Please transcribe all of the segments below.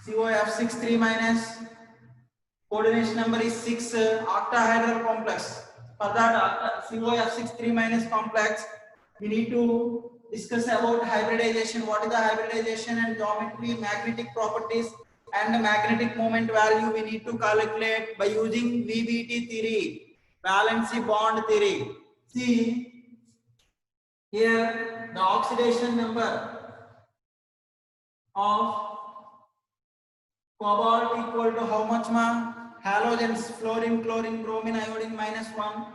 COF6 3 minus coordination number is 6 octahedral complex. For that COF6 3 minus complex, we need to discuss about hybridization. What is the hybridization and geometry, magnetic properties, and the magnetic moment value we need to calculate by using VBT theory, valency bond theory. See here the oxidation number of cobalt equal to how much ma? Halogens, fluorine, chlorine, bromine, iodine minus 1,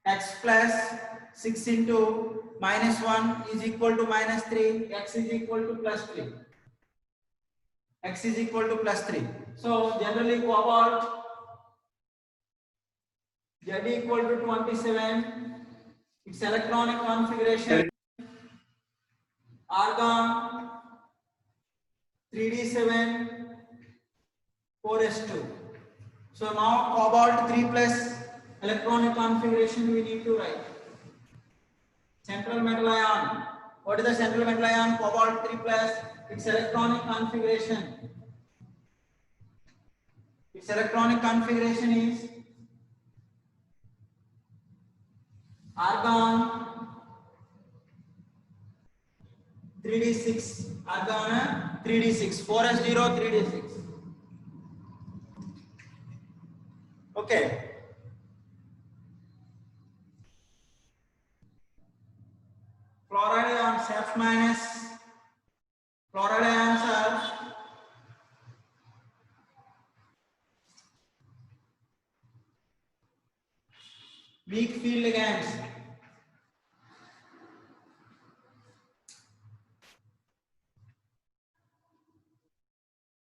x plus 6 into minus 1 is equal to minus 3, x is equal to plus 3. X is equal to plus 3. So generally cobalt Z equal to 27, its electronic configuration, argon 3d7, 4s2. So now cobalt 3 plus electronic configuration we need to write. Central metal ion. What is the central metal ion? Cobalt 3 plus. Its electronic configuration. Its electronic configuration is argon 3d6. Argon 3d6. 4s0 3d6. Okay. Fluoride ions F minus. Fluoride ions are weak field ligands.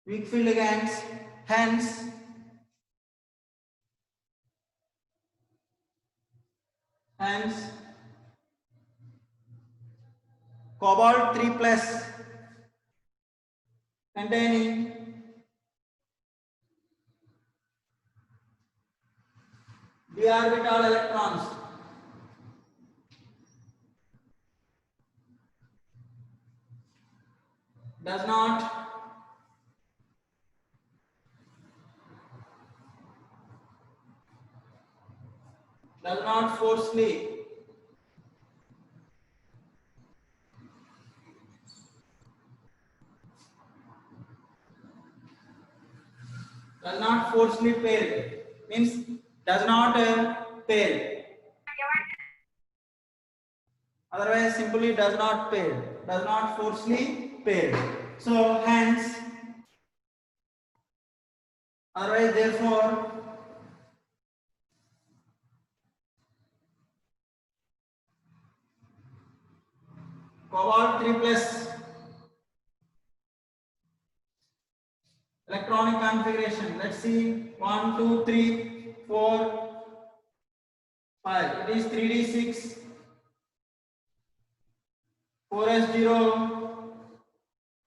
Weak field ligands. Hence cobalt 3 plus containing d orbital electrons does not forcefully pair, means does not pair, otherwise simply does not pair, does not forcefully pair. So hence, otherwise therefore cobalt 3 plus electronic configuration. Let's see 1, 2, 3, 4, 5. It is 3d6, 4s0,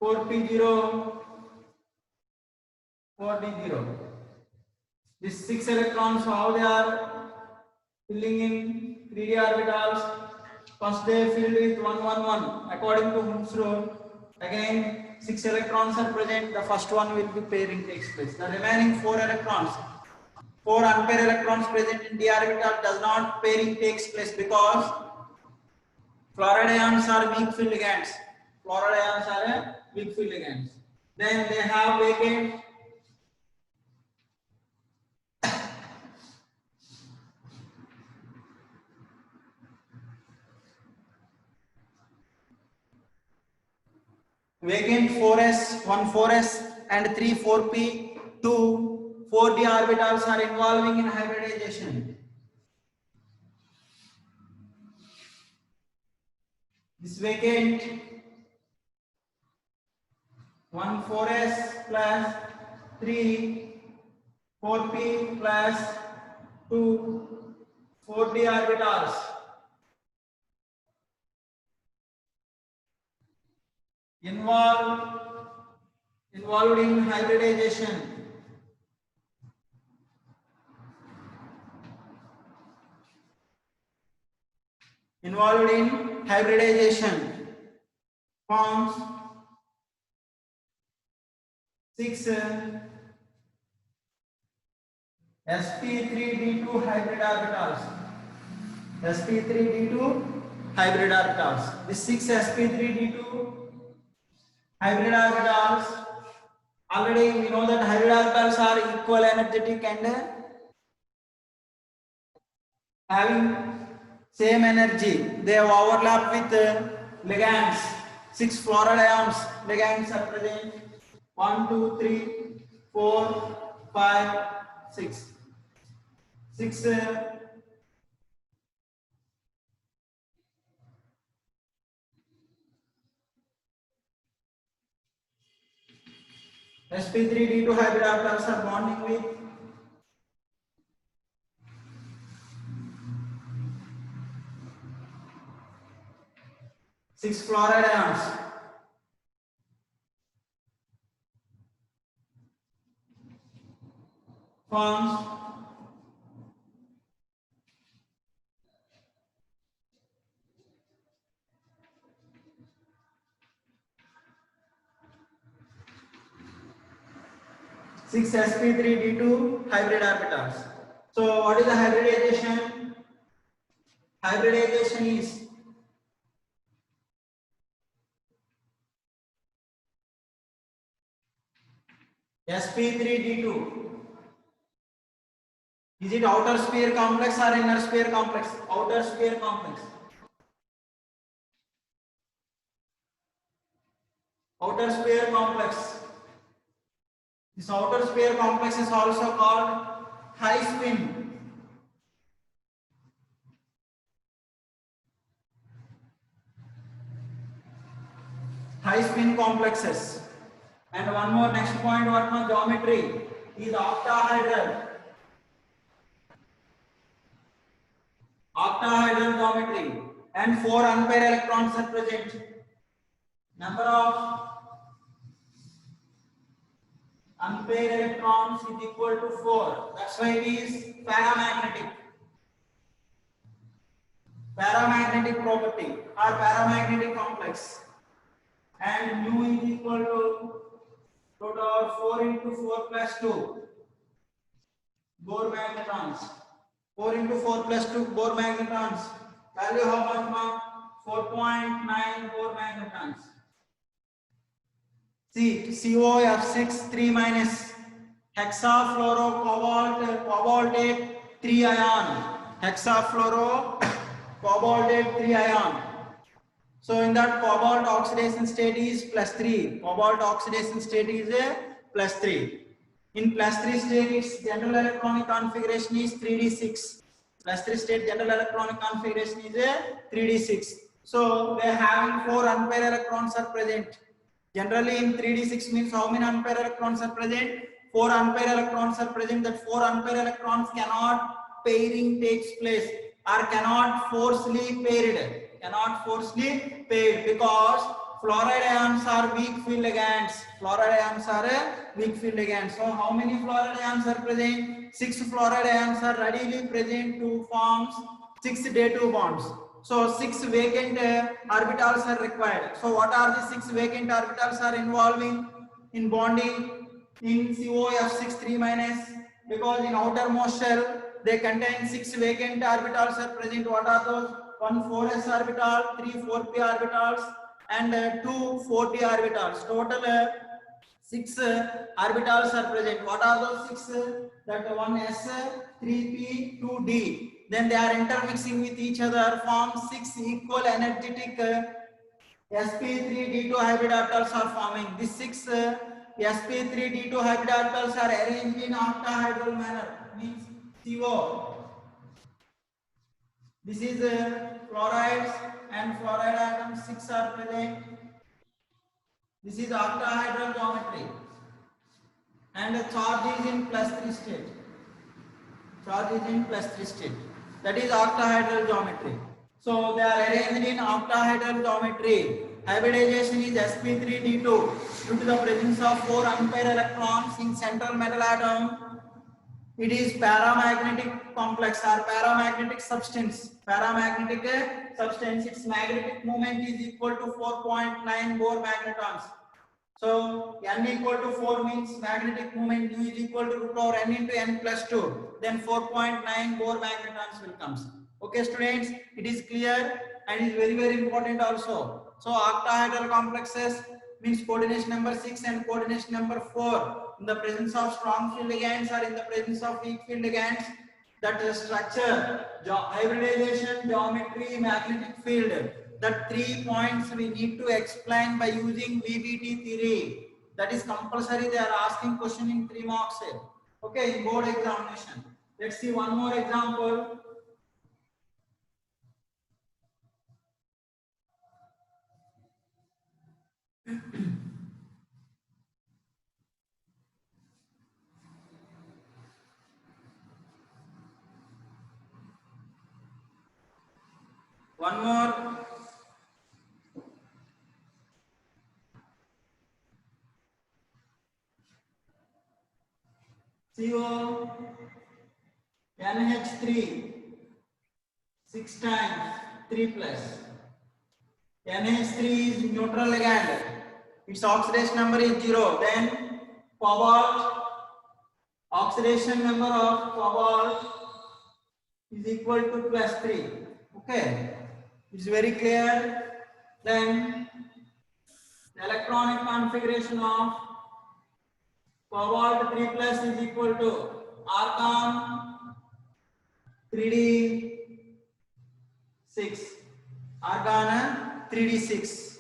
4p0, 4d0. These 6 electrons, how they are filling in 3d orbitals. First they filled with 1, 1, 1. According to Hund's rule, again 6 electrons are present. The first one will be pairing takes place. The remaining 4 electrons, 4 unpaired electrons present in d orbital does not pairing takes place because fluoride ions are weak field ligands. Fluoride ions are weak field ligands. Then they have vacant 4s, 1 4s and 3 4p, 2 4d orbitals are involving in hybridization. This vacant 1 4s plus 3 4p plus 2 4d orbitals involved in hybridization. Forms 6 sp3d2 hybrid orbitals. sp3d2 hybrid orbitals. This 6 sp3d2 hybrid orbitals, already we know that hybrid orbitals are equal energetic and having same energy. They overlap with ligands. 6 fluoride ions ligands are present. 1 2 3 4 5 6 6 sp3d2 hybrid orbitals are bonding with six fluoride ions. Forms six sp3d2 hybrid orbitals. So what is the hybridization? Hybridization is sp3d2. Is it outer sphere complex or inner sphere complex? Outer sphere complex. Outer sphere complex. This outer sphere complex is also called high spin. High spin complexes. And one more next point, what my geometry is octahedral. Octahedral geometry, and 4 unpaired electrons are present. Number of unpaired electrons is equal to 4. That's why it is paramagnetic. Paramagnetic property or paramagnetic complex. And mu is equal to total 4 into 4 plus 2 Bohr magnetrons. 4 into 4 plus 2 Bohr magnetrons. Value how much, ma? 4.9 Bohr magnetrons. See, COF6 3 minus hexafluorocobaltate 3 ion. Hexafluorocobaltate 3 ion. So in that, cobalt oxidation state is +3. Cobalt oxidation state is +3. In +3 state, its general electronic configuration is 3d6. +3 state general electronic configuration is 3d6. So they are having 4 unpaired electrons are present. Generally in 3d6 means how many unpaired electrons are present? 4 unpaired electrons are present. That 4 unpaired electrons cannot pairing takes place or cannot forcefully paired. Cannot forcefully paired because fluoride ions are weak field ligands. Fluoride ions are weak field ligands. So how many fluoride ions are present? 6 fluoride ions are readily present to form 6 day2 bonds. So 6 vacant orbitals are required. So what are the 6 vacant orbitals are involving in bonding in COF6 3 minus? Because in outermost shell they contain 6 vacant orbitals are present. What are those? 1 4s orbital, 3 4p orbitals, and 2 4d orbitals. Total 6 orbitals are present. What are those 6? That 1s, 3p, 2d. Then they are intermixing with each other, form 6 equal energetic sp3d2 hybrid orbitals are forming. These 6 sp3d2 hybrid orbitals are arranged in octahedral manner. Means CO. This is fluorides and fluoride atoms 6 are present. This is octahedral geometry. And the charge is in +3 state. Charge is in +3 state. That is octahedral geometry. So they are arranged in octahedral geometry. Hybridization is sp3d2 due to the presence of 4 unpaired electrons in central metal atom. It is paramagnetic complex or paramagnetic substance. Paramagnetic substance, its magnetic moment is equal to 4.9 Bohr magnetrons. So n equal to 4 means magnetic moment nu is equal to root over n into n plus 2. Then 4.9 Bohr magnetrons will come. Okay, students, it is clear and is very important also. So octahedral complexes means coordination number 6 and coordination number 4 in the presence of strong field ligands or in the presence of weak field ligands. That is structure, hybridization, geometry, magnetic field. That 3 points we need to explain by using VBT theory. That is compulsory. They are asking question in 3 marks. Okay, in board examination. Let's see one more example. One more. CO NH3 6 times 3 plus. NH3 is neutral ligand. Its oxidation number is 0. Then cobalt, oxidation number of cobalt is equal to plus 3. Okay, it's very clear. Then the electronic configuration of cobalt 3 plus is equal to argon 3d6, argon 3d6,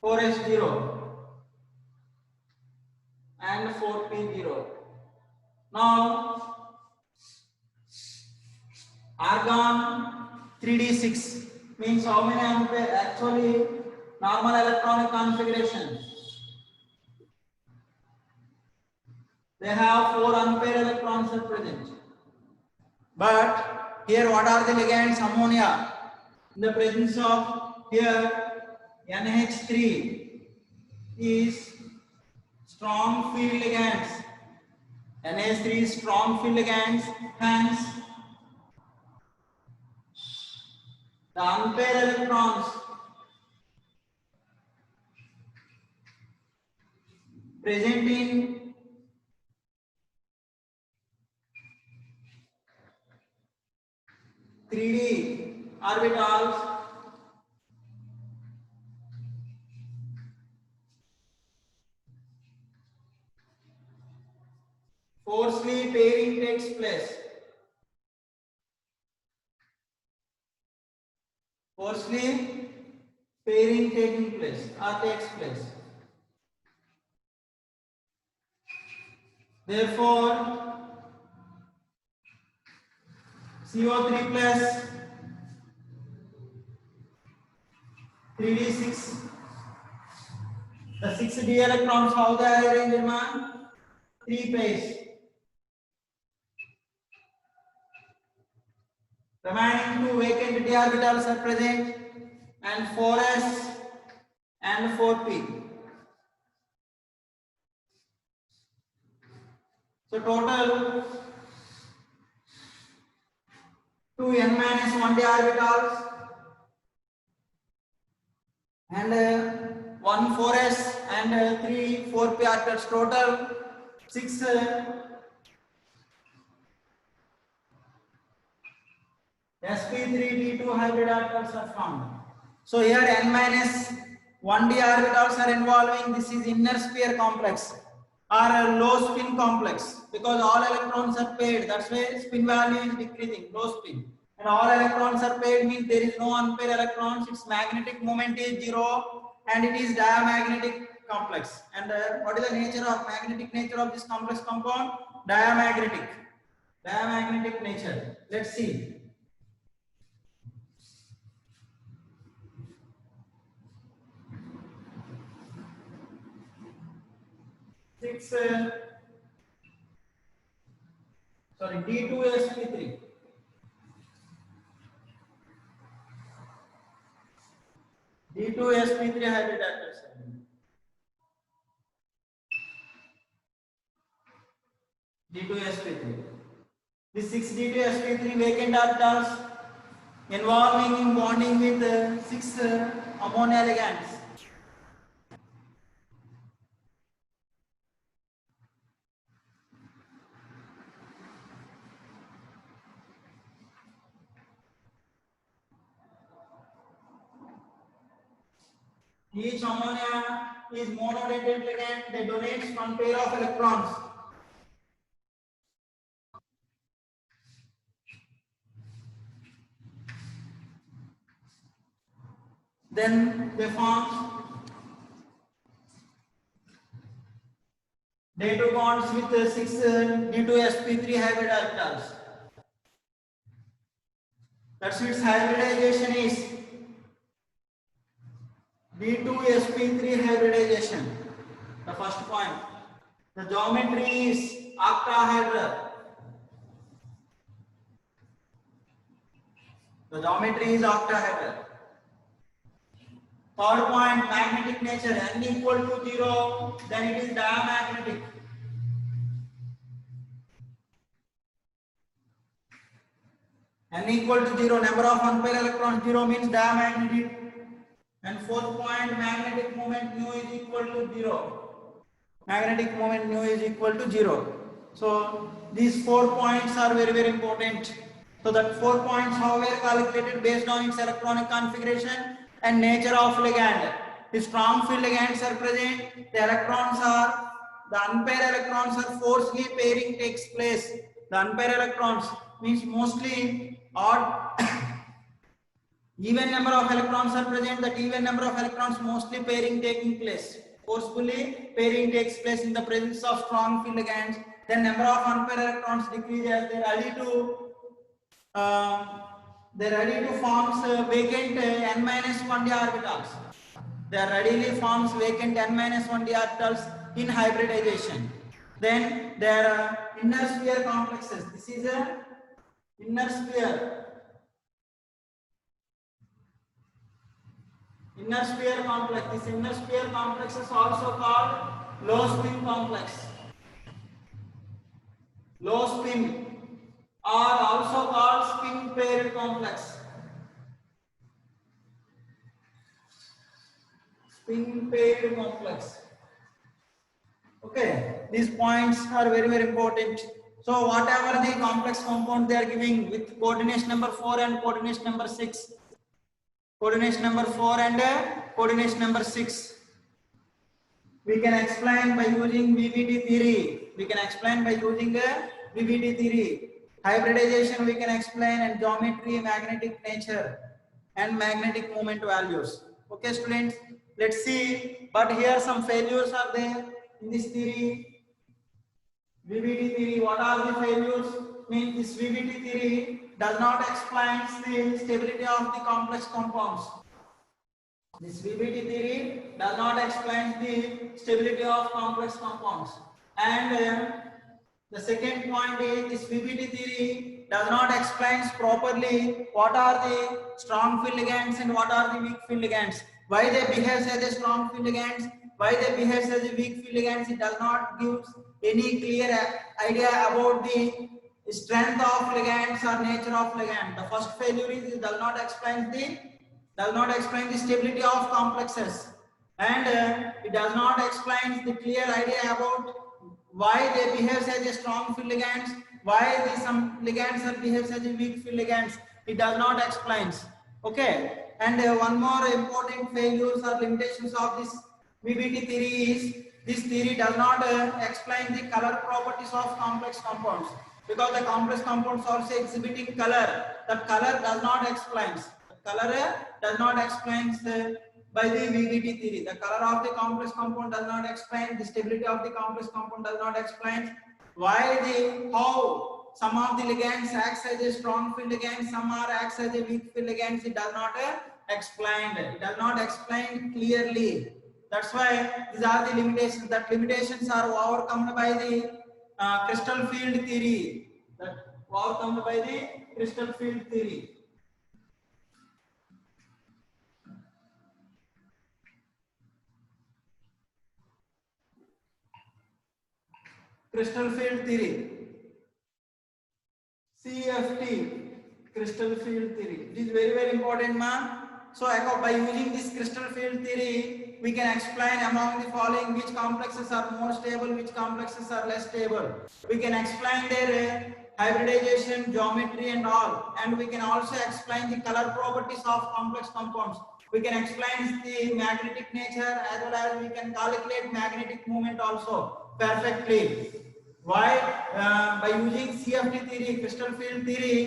4s0 and 4p0. Now argon 3d6 means how many ampere? Actually normal electronic configuration, they have 4 ampere electrons are present. But here what are the ligands? Ammonia. In the presence of here NH3 is strong field ligands. NH3 is strong field ligands, hence the unpaired electrons present in (3d) orbitals forcefully pairing takes place. Forcefully pairing taking place or takes place. Therefore, CO3 plus 3d6, the 6d electrons, how they are arranged in 3 pairs. Remaining 2 vacant d orbitals are present and 4s and 4p. So total 2 n minus 1 d orbitals and 1 4s and 3 4p orbitals. Total 6 sp3 d2 hybrid orbitals are formed. So here n minus 1 d orbitals are involving. This is inner sphere complex or a low spin complex, because all electrons are paired. That's why spin value is decreasing, low spin. And all electrons are paired means there is no unpaired electrons. Its magnetic moment is 0 and it is diamagnetic complex. And what is the magnetic nature of this complex compound? Diamagnetic nature. Let's see. D2sp3. D2sp3 hybrid orbitals. D2sp3. This 6d2sp3 vacant orbitals involving in bonding with 6 ammonia ligands. Each ammonia is monodentate ligand that donates one pair of electrons. Then they form day2 bonds with 6 D2sp3 hybrid orbitals. That's its hybridization is D2sp3 hybridization. The first point. The geometry is octahedral. The geometry is octahedral. Third point, magnetic nature. N equal to 0, then it is diamagnetic. N equal to 0, number of unpaired electrons 0 means diamagnetic. And fourth point, magnetic moment nu is equal to 0. Magnetic moment nu is equal to 0. So these 4 points are very, very important. So that 4 points how were calculated based on its electronic configuration and nature of ligand. The strong field ligands are present, the unpaired electrons are forcefully pairing takes place. The unpaired electrons means mostly odd even number of electrons are present, that even number of electrons mostly pairing taking place. Forcefully pairing takes place in the presence of strong field ligands. Then number of unpaired electrons decrease as they are ready to form vacant n-1d orbitals. They are readily forms vacant n-1d orbitals in hybridization. Then there are inner sphere complexes. This is a inner sphere. Inner sphere complex. This inner sphere complex is also called low spin complex. Low spin are also called spin paired complex. Spin paired complex. Okay, these points are very, very important. So whatever the complex compound they are giving with coordination number 4 and coordination number 6. Coordination number 4 and coordination number 6. We can explain by using VVT theory. We can explain by using VVT theory. Hybridization we can explain, and geometry, magnetic nature and magnetic moment values. Okay students, let's see. But here some failures are there in this theory. VVT theory, what are the failures? Means this VVT theory does not explain the stability of the complex compounds. This VVT theory does not explain the stability of complex compounds. And the second point is this VVT theory does not explain properly what are the strong field ligands and what are the weak field ligands. Why they behave as a strong field ligands, why they behave as a weak field ligands. It does not give any clear idea about the strength of ligands or nature of ligand. The first failure is it does not explain the stability of complexes, and it does not explain the clear idea about why they behave as a strong field ligands, why some ligands are behave as a weak field ligands. It does not explain. Okay, and one more important failures or limitations of this VVT theory is this theory does not explain the color properties of complex compounds, because the complex compounds also exhibiting color. That color does not explain. Color does not explain by the VVT theory. The color of the complex compound does not explain. The stability of the complex compound does not explain. How some of the ligands acts as a strong field ligand, some are acts as a weak field ligands. It does not explain. It does not explain clearly. That's why these are the limitations. That limitations are overcome by the crystal field theory. That overcome by the crystal field theory. Crystal field theory. CFT, crystal field theory. It is very, very important, man. So by using this crystal field theory, we can explain among the following which complexes are more stable, which complexes are less stable. We can explain their hybridization, geometry and all. And we can also explain the color properties of complex compounds. we can explain the magnetic nature as well as we can calculate magnetic moment also perfectly. Why? By using CFT theory, crystal field theory,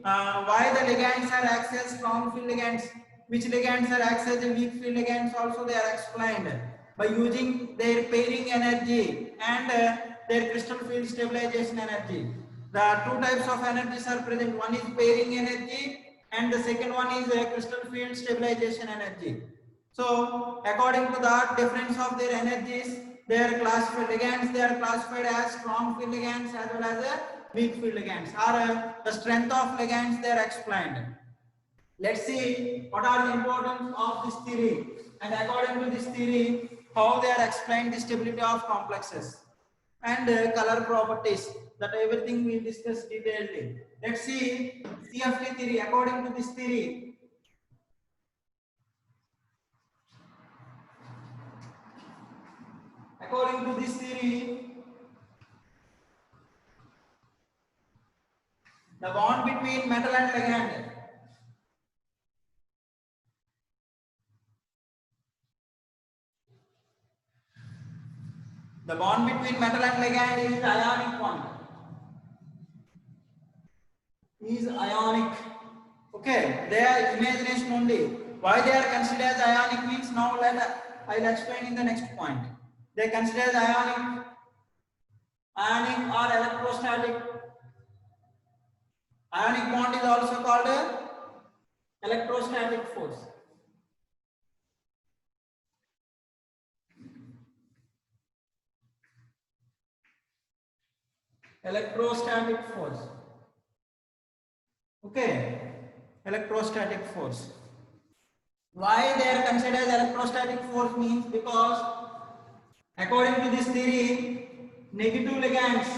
why the ligands are acts as strong field ligands, which ligands are acts as weak field ligands also they are explained by using their pairing energy and their crystal field stabilization energy. The two types of energies are present. One is pairing energy and the second one is crystal field stabilization energy. So according to the difference of their energies, they are classified ligands. They are classified as strong field ligands as well as weak field ligands. Or the strength of ligands they are explained. Let's see what are the importance of this theory, and according to this theory, how they are explained the stability of complexes and color properties. That everything we discuss detailedly. Let's see CFT theory. According to this theory, the bond between metal and ligand. The bond between metal and ligand is ionic bond. Is ionic. Okay, they are imagination only. Why they are considered as ionic means now I'll explain in the next point. They are considered as ionic or electrostatic. Ionic bond is also called electrostatic force. Electrostatic force. Okay, electrostatic force. Why they are considered as electrostatic force means because according to this theory, negative ligands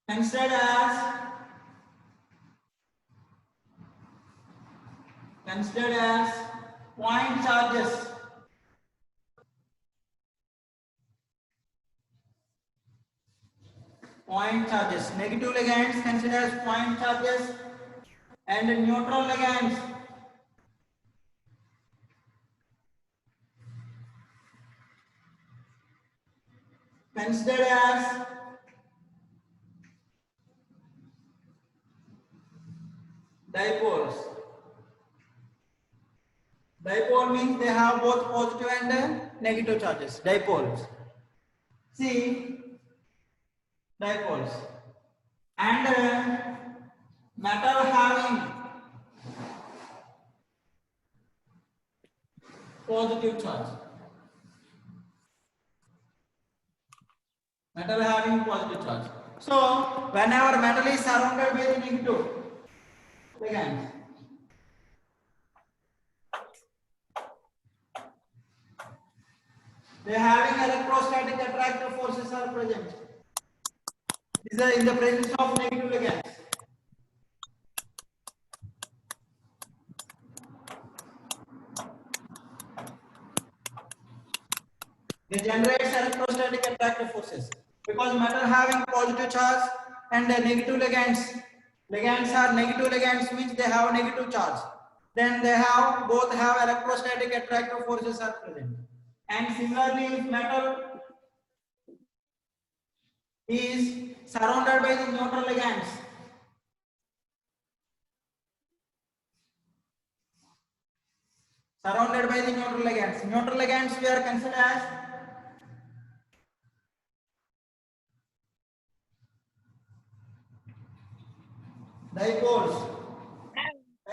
considered as point charges. Point charges. Negative ligands considered as point charges, and neutral ligands considered as dipoles. Dipole means they have both positive and negative charges. Dipoles. See, dipoles. And metal having positive charge. Metal having positive charge. So, whenever metal is surrounded by the negative ligands, they having electrostatic attractive forces are present. These are in the presence of negative ligands. They generate electrostatic attractive forces because metal having positive charge and the negative ligands. Ligands are negative ligands means they have a negative charge. Then they have both have electrostatic attractive forces are present. And similarly, if metal is surrounded by the neutral ligands, neutral ligands we are considered as dipoles.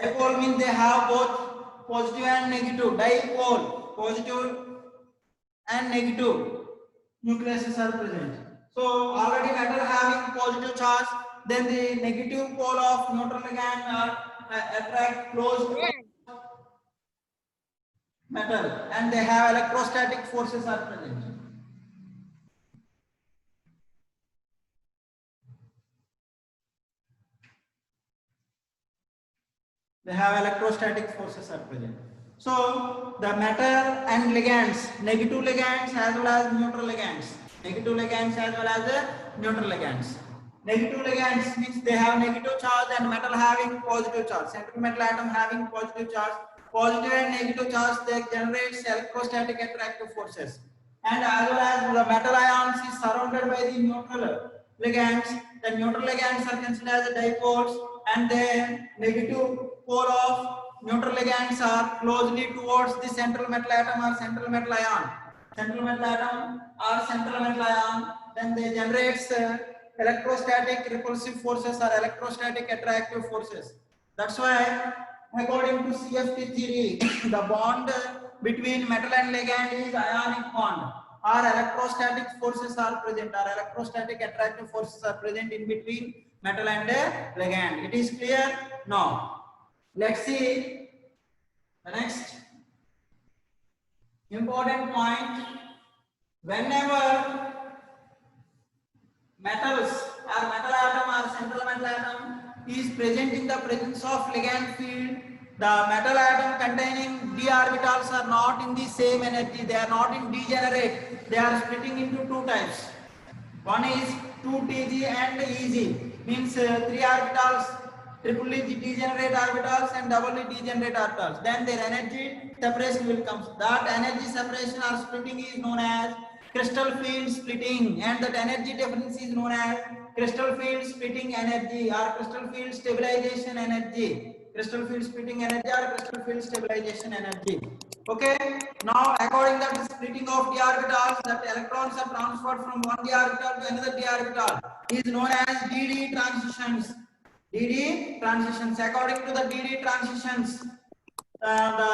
Dipole means they have both positive and negative. Dipole, positive and negative nucleuses are present. So already metal having positive charge, then the negative pole of neutral ligand are attract close to metal, and they have electrostatic forces are present. They have electrostatic forces are present. So the metal and ligands, negative ligands as well as neutral ligands, negative ligands as well as neutral ligands. Negative ligands means they have negative charge and metal having positive charge. Central metal atom having positive charge. Positive and negative charge, they generates electrostatic attractive forces. And as well as the metal ions is surrounded by the neutral ligands. The neutral ligands are considered as dipoles, and the negative pole of neutral ligands are closely towards the central metal atom or central metal ion. Central metal atom or central metal ion, then they generates electrostatic repulsive forces or electrostatic attractive forces. That's why, according to CFT theory, the bond between metal and ligand is ionic bond, or electrostatic forces are present, or electrostatic attractive forces are present in between metal and ligand. It is clear? Now, let's see the next important point. Whenever metals or metal atom or central metal atom is present in the presence of ligand field, the metal atom containing d orbitals are not in the same energy, they are not in degenerate, they are splitting into two types. One is 2Tg and Eg, means 3 orbitals, triple E degenerate orbitals and double E degenerate orbitals. Then their energy separation will come. That energy separation or splitting is known as crystal field splitting, and that energy difference is known as crystal field splitting energy or crystal field stabilization energy. Crystal field splitting energy or crystal field stabilization energy. Okay, now according to the splitting of d orbitals, that electrons are transferred from one d orbital to another d orbital is known as dd transitions. dd transitions. According to the dd transitions, the